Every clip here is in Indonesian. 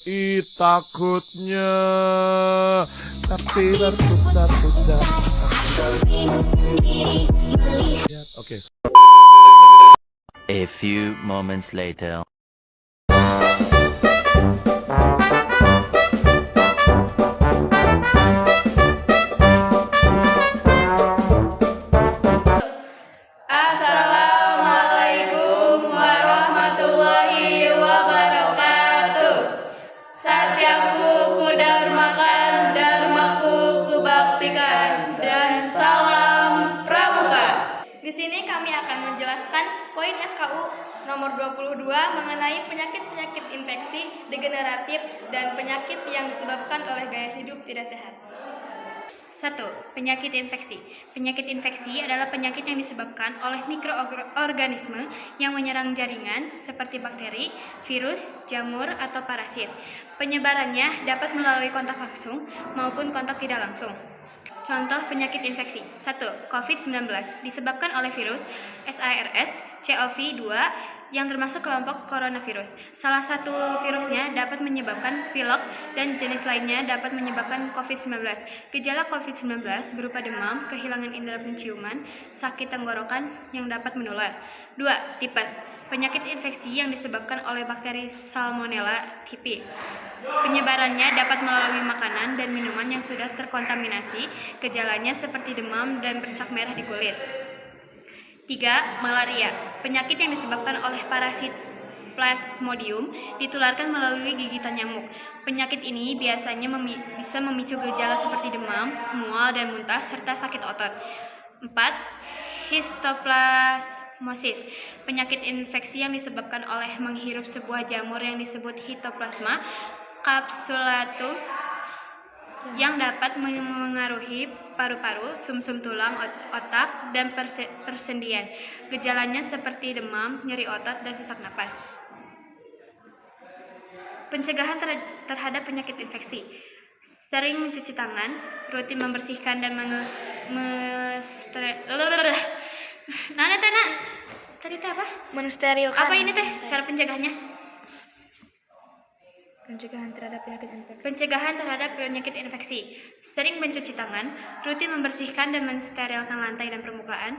Takutnya tapi berputar-putar. Oke. A few moments later. Assalamualaikum warahmatullahi wabarakatuh. Satyaku kudharmakan, dharmaku kubaktikan, dan salam pramuka. Di sini kami akan menjelaskan poin SKU nomor 22 mengenai penyakit-penyakit infeksi degeneratif dan penyakit yang disebabkan oleh gaya hidup tidak sehat. 1. Penyakit infeksi. Penyakit infeksi adalah penyakit yang disebabkan oleh mikroorganisme yang menyerang jaringan seperti bakteri, virus, jamur, atau parasit. Penyebarannya dapat melalui kontak langsung maupun kontak tidak langsung. Contoh penyakit infeksi. 1. COVID-19 disebabkan oleh virus SARS-CoV-2 yang termasuk kelompok coronavirus. Salah satu virusnya dapat menyebabkan pilek dan jenis lainnya dapat menyebabkan COVID-19. Gejala COVID-19 berupa demam, kehilangan indera penciuman, sakit tenggorokan yang dapat menular. 2. Tipes. Penyakit infeksi yang disebabkan oleh bakteri Salmonella typhi. Penyebarannya dapat melalui makanan dan minuman yang sudah terkontaminasi. Gejalanya seperti demam dan bercak merah di kulit. 3. Malaria. Penyakit yang disebabkan oleh parasit Plasmodium ditularkan melalui gigitan nyamuk. Penyakit ini biasanya bisa memicu gejala seperti demam, mual dan muntah serta sakit otot. 4. Histoplasmosis. Penyakit infeksi yang disebabkan oleh menghirup sebuah jamur yang disebut Histoplasma capsulatum yang dapat mengaruhi paru-paru, sumsum tulang, otak, dan persendian. Gejalanya seperti demam, nyeri otot, dan sesak napas. Pencegahan terhadap penyakit infeksi. Sering mencuci tangan, rutin membersihkan dan mensterilkan. Apa ini teh cara pencegahannya? Pencegahan terhadap penyakit infeksi. Pencegahan terhadap penyakit infeksi. Sering mencuci tangan, rutin membersihkan dan mensterilkan lantai dan permukaan,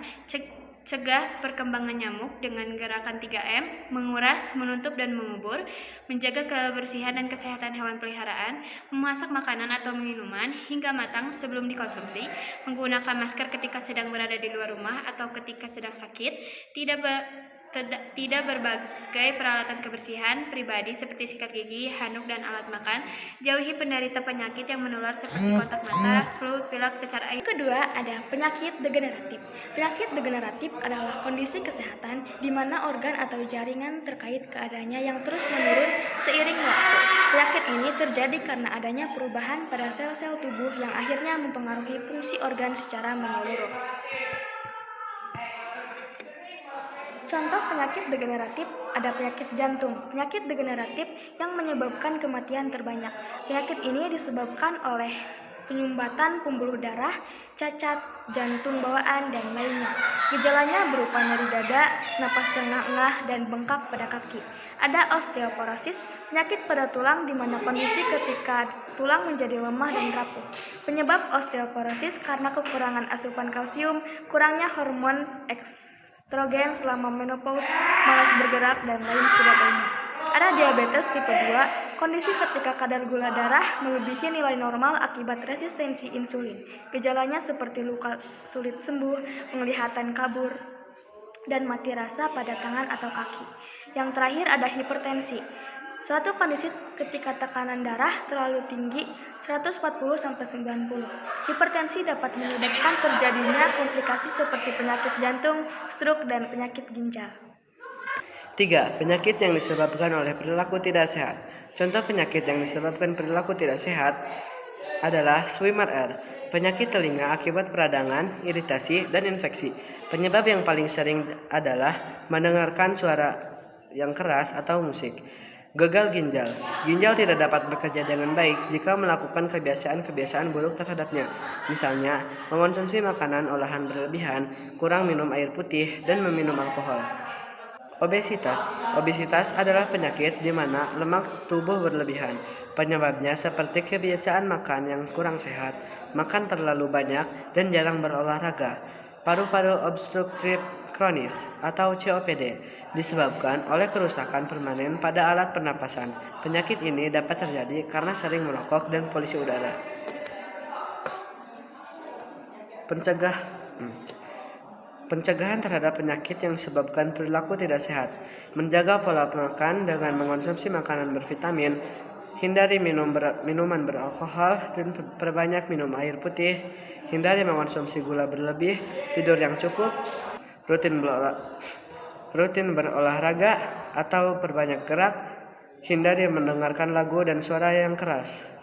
cegah perkembangan nyamuk dengan gerakan 3M, menguras, menutup, dan mengubur, menjaga kebersihan dan kesehatan hewan peliharaan, memasak makanan atau minuman hingga matang sebelum dikonsumsi, menggunakan masker ketika sedang berada di luar rumah atau ketika sedang sakit, tidak berbagai peralatan kebersihan pribadi seperti sikat gigi, handuk, dan alat makan. Jauhi penderita penyakit yang menular seperti kontak mata, flu, pilek, cacar air. Kedua, ada penyakit degeneratif. Penyakit degeneratif adalah kondisi kesehatan di mana organ atau jaringan terkait keadaannya yang terus menurun seiring waktu. Penyakit ini terjadi karena adanya perubahan pada sel-sel tubuh yang akhirnya mempengaruhi fungsi organ secara menyeluruh. Contoh penyakit degeneratif ada penyakit jantung. Penyakit degeneratif yang menyebabkan kematian terbanyak. Penyakit ini disebabkan oleh penyumbatan pembuluh darah, cacat jantung bawaan, dan lainnya. Gejalanya berupa nyeri dada, napas terengah-engah, dan bengkak pada kaki. Ada osteoporosis, penyakit pada tulang di mana kondisi ketika tulang menjadi lemah dan rapuh. Penyebab osteoporosis karena kekurangan asupan kalsium, kurangnya hormon estrogen selama menopause, malas bergerak, dan lain sebagainya. Ada diabetes tipe 2, kondisi ketika kadar gula darah melebihi nilai normal akibat resistensi insulin. Gejalanya seperti luka sulit sembuh, penglihatan kabur, dan mati rasa pada tangan atau kaki. Yang terakhir ada hipertensi. Suatu kondisi ketika tekanan darah terlalu tinggi 140-90. Hipertensi dapat menyebabkan terjadinya komplikasi seperti penyakit jantung, stroke, dan penyakit ginjal. 3. Penyakit yang disebabkan oleh perilaku tidak sehat. Contoh penyakit yang disebabkan perilaku tidak sehat adalah swimmer air, penyakit telinga akibat peradangan, iritasi, dan infeksi. Penyebab yang paling sering adalah mendengarkan suara yang keras atau musik. Gagal ginjal. Ginjal tidak dapat bekerja dengan baik jika melakukan kebiasaan-kebiasaan buruk terhadapnya. Misalnya, mengonsumsi makanan olahan berlebihan, kurang minum air putih, dan meminum alkohol. Obesitas. Obesitas adalah penyakit di mana lemak tubuh berlebihan. Penyebabnya seperti kebiasaan makan yang kurang sehat, makan terlalu banyak, dan jarang berolahraga. Paru-paru obstruktif kronis atau COPD disebabkan oleh kerusakan permanen pada alat pernapasan. Penyakit ini dapat terjadi karena sering merokok dan polusi udara. Pencegahan terhadap penyakit yang disebabkan perilaku tidak sehat. Menjaga pola makan dengan mengonsumsi makanan bervitamin, hindari minuman beralkohol, dan perbanyak minum air putih. Hindari mengonsumsi gula berlebih, tidur yang cukup, rutin berolahraga atau perbanyak gerak. Hindari mendengarkan lagu dan suara yang keras.